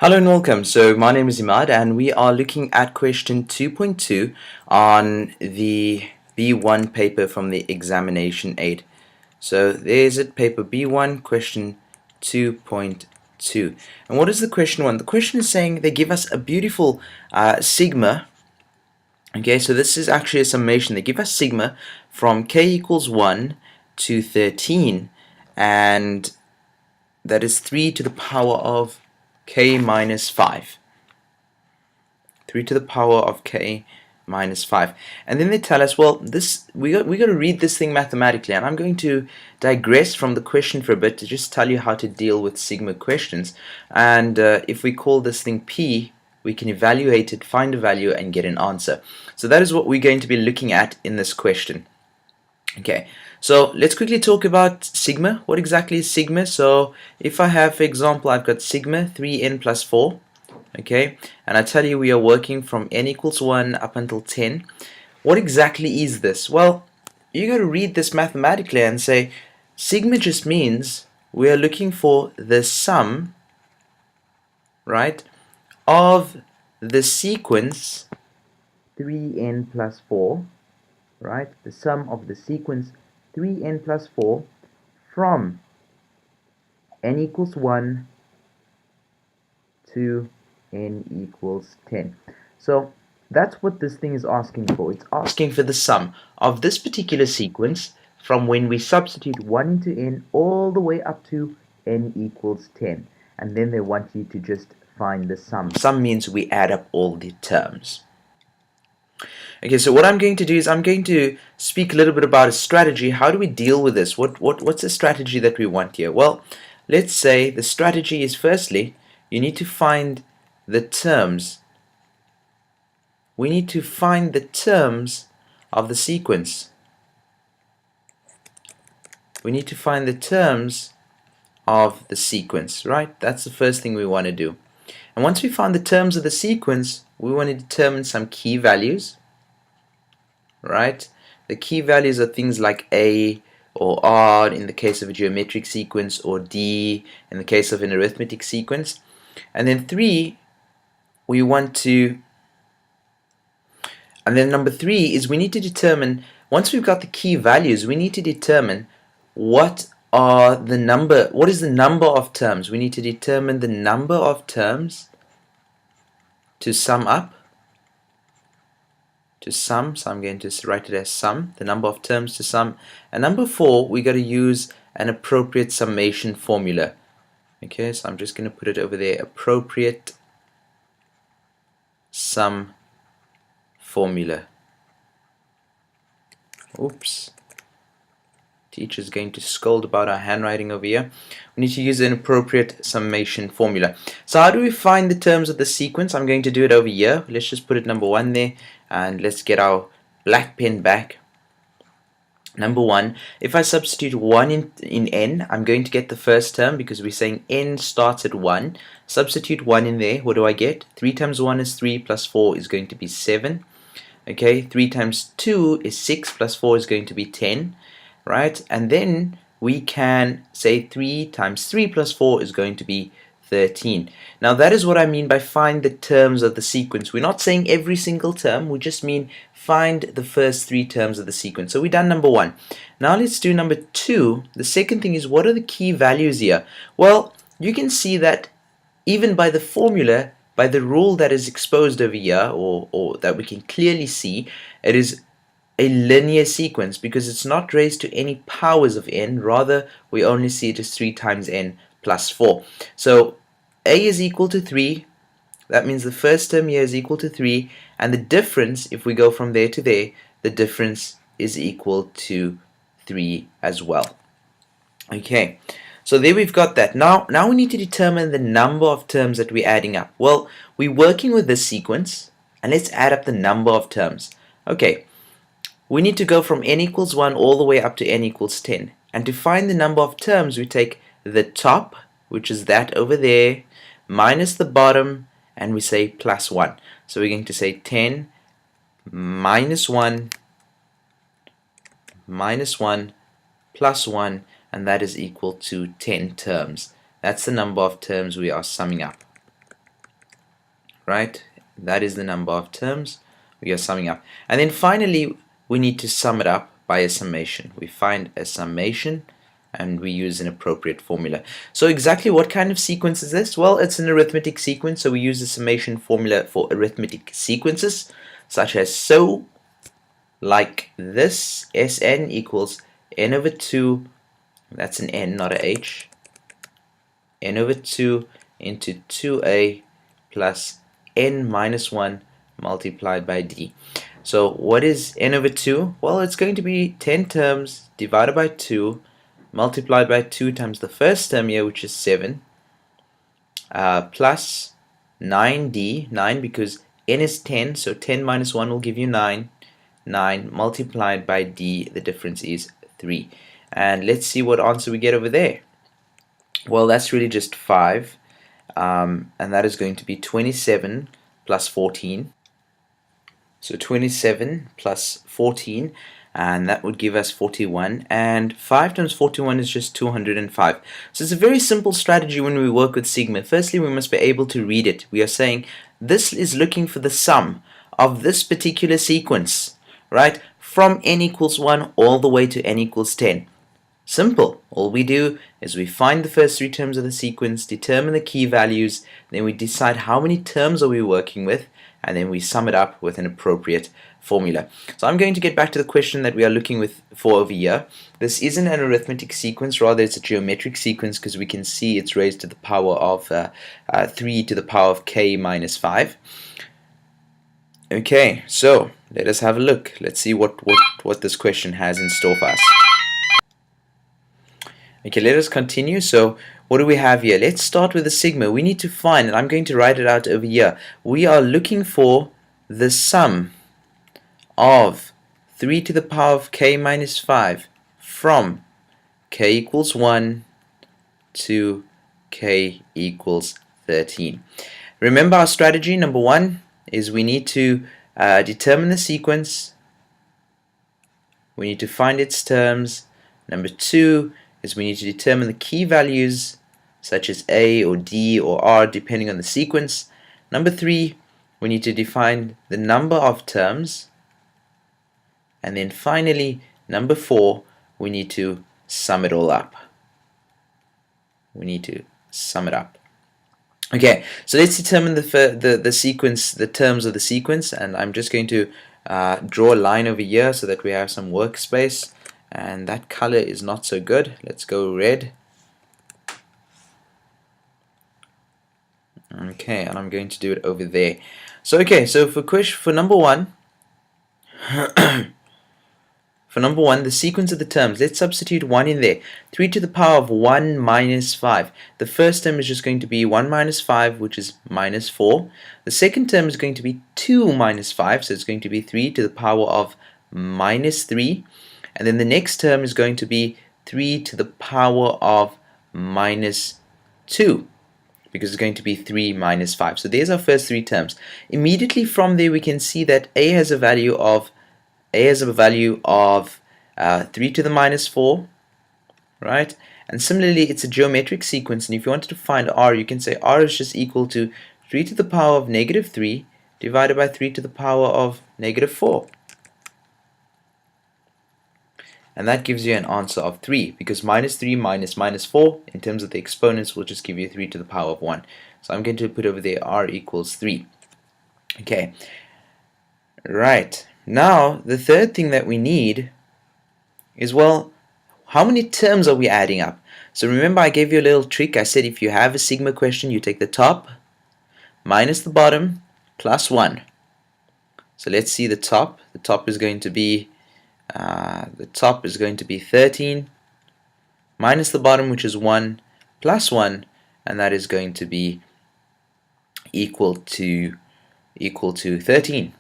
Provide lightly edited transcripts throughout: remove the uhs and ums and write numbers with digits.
Hello and welcome. So my name is Imad and we are looking at question 2.2 on the B1 paper from the examination aid. So there's it, paper B1, question 2.2. And what is the question one? The question is saying they give us a beautiful sigma. Okay, so this is actually a summation. They give us sigma from k equals 1 to 13, and that is 3 to the power of k minus 5. 3 to the power of k minus 5. And then they tell us, well, we got to read this thing mathematically, and I'm going to digress from the question for a bit to just tell you how to deal with sigma questions. And if we call this thing p, we can evaluate it, find a value, and get an answer. So that is what we're going to be looking at in this question. Okay, so let's quickly talk about sigma. What exactly is sigma? So if I have, for example, I've got sigma 3n plus 4. Okay, and I tell you we are working from n equals 1 up until 10. What exactly is this? Well, you got to read this mathematically and say sigma just means we are looking for the sum, right, of the sequence 3n plus 4, right, the sum of the sequence 3n plus 4 from n equals 1 to n equals 10. So that's what this thing is asking for. It's asking for the sum of this particular sequence from when we substitute 1 into n all the way up to n equals 10. And then they want you to just find the sum. Sum means we add up all the terms. Okay, so what I'm going to do is I'm going to speak a little bit about a strategy. How do we deal with this? What's the strategy that we want here? Well, let's say the strategy is, firstly, you need to find the terms. We need to find the terms of the sequence. We need to find the terms of the sequence, right? That's the first thing we want to do. And once we find the terms of the sequence, we want to determine some key values, right? The key values are things like A or R in the case of a geometric sequence, or D in the case of an arithmetic sequence. And then number 3 is we need to determine, once we've got the key values, we need to determine what is the number of terms. We need to determine the number of terms to sum up, so I'm going to write it as sum, the number of terms to sum. And number 4, we got to use an appropriate summation formula. Okay, so I'm just going to put it over there, appropriate sum formula. Oops. Teacher's going to scold about our handwriting over here. We need to use an appropriate summation formula. So how do we find the terms of the sequence? I'm going to do it over here. Let's just put it number 1 there, and let's get our black pen back. Number 1, if I substitute 1 in n, I'm going to get the first term because we're saying n starts at 1. Substitute 1 in there, what do I get? 3 times 1 is 3, plus 4 is going to be 7. Okay, 3 times 2 is 6, plus 4 is going to be 10. Right? And then we can say 3 times 3 plus 4 is going to be 13. Now that is what I mean by find the terms of the sequence. We're not saying every single term, we just mean find the first 3 terms of the sequence. So we've done number 1. Now let's do number 2. The second thing is, what are the key values here? Well, you can see that even by the formula, by the rule that is exposed over here, or that we can clearly see, it is a linear sequence because it's not raised to any powers of n, rather we only see it as 3 times n plus 4. So a is equal to 3, that means the first term here is equal to 3, and the difference, if we go from there to there, the difference is equal to 3 as well. Okay, so there we've got that. Now we need to determine the number of terms that we're adding up. Well, we're working with this sequence, and let's add up the number of terms. Okay, we need to go from n equals 1 all the way up to n equals 10. And to find the number of terms, we take the top, which is that over there, minus the bottom, and we say plus 1. So we're going to say 10 minus 1 plus 1, and that is equal to 10 terms. That's the number of terms we are summing up. right? That is the number of terms we are summing up. And then finally, we need to sum it up by a summation. We find a summation and we use an appropriate formula. So exactly what kind of sequence is this? Well, it's an arithmetic sequence, so we use the summation formula for arithmetic sequences, such as so, like this, Sn equals n over 2, that's an n, not a h, n over 2 into 2a plus n minus 1 multiplied by d. So what is n over 2? Well, it's going to be 10 terms divided by 2 multiplied by 2 times the first term here, which is 7, plus 9d, 9 because n is 10, so 10 minus 1 will give you 9, 9 multiplied by d, the difference is 3. And let's see what answer we get over there. Well, that's really just 5, and that is going to be 27 plus 14. So 27 plus 14, and that would give us 41, and 5 times 41 is just 205. So it's a very simple strategy when we work with sigma. Firstly, we must be able to read it. We are saying this is looking for the sum of this particular sequence, right, from n equals 1 all the way to n equals 10. Simple. All we do is we find the first 3 terms of the sequence, determine the key values, then we decide how many terms are we working with, and then we sum it up with an appropriate formula. So I'm going to get back to the question that we are looking for over here. This isn't an arithmetic sequence, rather it's a geometric sequence, because we can see it's raised to the power of 3 to the power of k minus 5. Okay, so let us have a look. Let's see what this question has in store for us. Okay, let us continue. So what do we have here? Let's start with the sigma. We need to find, and I'm going to write it out over here. We are looking for the sum of 3 to the power of k minus 5 from k equals 1 to k equals 13. Remember our strategy. Number 1 is we need to determine the sequence. We need to find its terms. Number 2 is we need to determine the key values such as A or D or R depending on the sequence. Number 3, we need to define the number of terms. And then finally, number 4, we need to sum it all up. We need to sum it up. Okay, so let's determine the sequence, the terms of the sequence, and I'm just going to draw a line over here so that we have some workspace. And that color is not so good. Let's go red. Okay, and I'm going to do it over there. So okay, so for number 1, for number 1, the sequence of the terms, let's substitute 1 in there. 3 to the power of 1 minus 5. The first term is just going to be 1 minus 5, which is minus 4. The second term is going to be 2 minus 5, so it's going to be 3 to the power of minus 3. And then the next term is going to be 3 to the power of minus 2, because it's going to be 3 minus 5. So there's our first 3 terms. Immediately from there we can see that A has a value of 3 to the minus 4, right? And similarly, it's a geometric sequence, and if you wanted to find R, you can say R is just equal to 3 to the power of negative 3 divided by 3 to the power of negative 4. And that gives you an answer of 3, because minus 3 minus minus 4 in terms of the exponents will just give you 3 to the power of 1. So I'm going to put over there R equals 3. Okay, right. Now the third thing that we need is, well, how many terms are we adding up? So remember I gave you a little trick. I said if you have a sigma question, you take the top minus the bottom plus 1. So let's see the top. The top is going to be 13 minus the bottom, which is 1, plus 1, and that is going to be equal to 13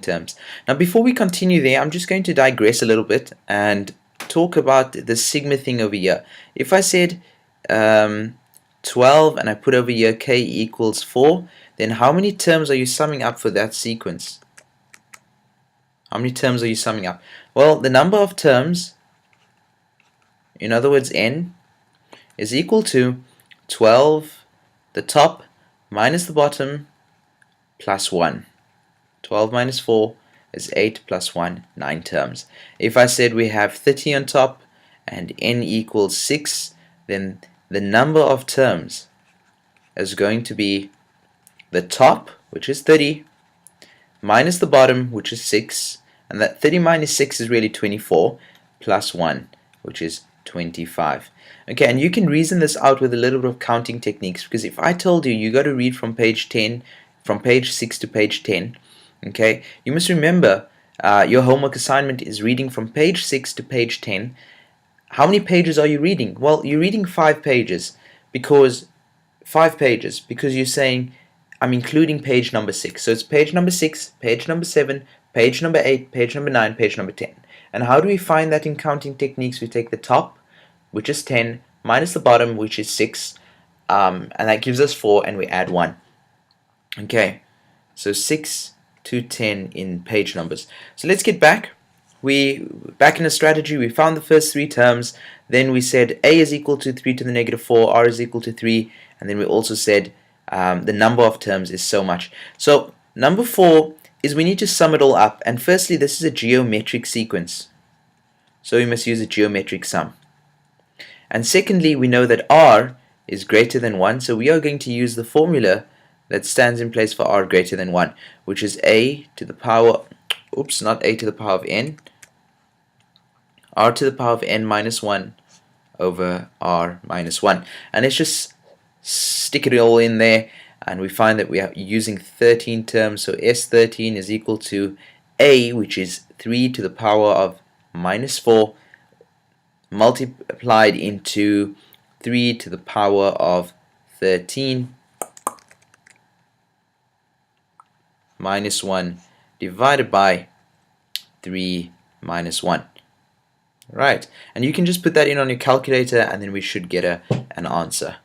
terms. Now before we continue there, I'm just going to digress a little bit and talk about the sigma thing over here. If I said 12 and I put over here k equals 4, then how many terms are you summing up for that sequence? How many terms are you summing up? Well, the number of terms, in other words n, is equal to 12, the top, minus the bottom, plus 1. 12 minus 4 is 8 plus 1, 9 terms. If I said we have 30 on top and n equals 6, then the number of terms is going to be the top, which is 30, minus the bottom, which is 6, and that 30 minus 6 is really 24, plus 1, which is 25. Okay, and you can reason this out with a little bit of counting techniques, because if I told you got to read from page 10, from page 6 to page 10, okay, you must remember your homework assignment is reading from page 6 to page 10. How many pages are you reading? Well, you're reading 5 pages because you're saying I'm including page number 6. So it's page number 6, page number 7, page number 8, page number 9, page number 10. And how do we find that in counting techniques? We take the top, which is 10, minus the bottom, which is 6, and that gives us 4, and we add 1. Okay, so 6 to 10 in page numbers. So let's get back. Back in the strategy, we found the first 3 terms. Then we said a is equal to 3 to the negative 4, r is equal to 3, and then we also said the number of terms is so much. So number 4 is we need to sum it all up. And firstly, this is a geometric sequence, so we must use a geometric sum. And secondly, we know that r is greater than 1, so we are going to use the formula that stands in place for r greater than 1, which is a to the power, not a to the power of n, r to the power of n minus 1 over r minus 1. And let's just stick it all in there, and we find that we are using 13 terms, so S13 is equal to a, which is 3 to the power of minus 4, multiplied into 3 to the power of 13 minus 1 divided by 3 minus 1. Right, and you can just put that in on your calculator, and then we should get an answer.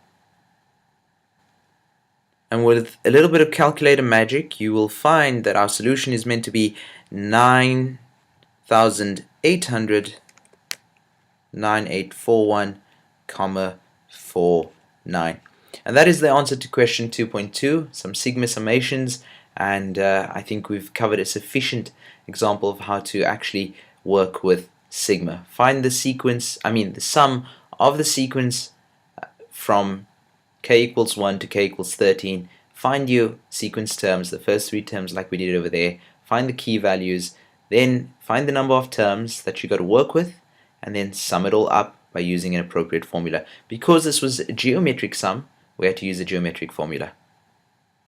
And with a little bit of calculator magic, you will find that our solution is meant to be 9841,49, and that is the answer to question 2.2, some sigma summations, and I think we've covered a sufficient example of how to actually work with sigma. Find the the sum of the sequence from k equals 1 to k equals 13. Find your sequence terms, the first 3 terms like we did over there. Find the key values, then find the number of terms that you got to work with, and then sum it all up by using an appropriate formula. Because this was a geometric sum, we had to use a geometric formula.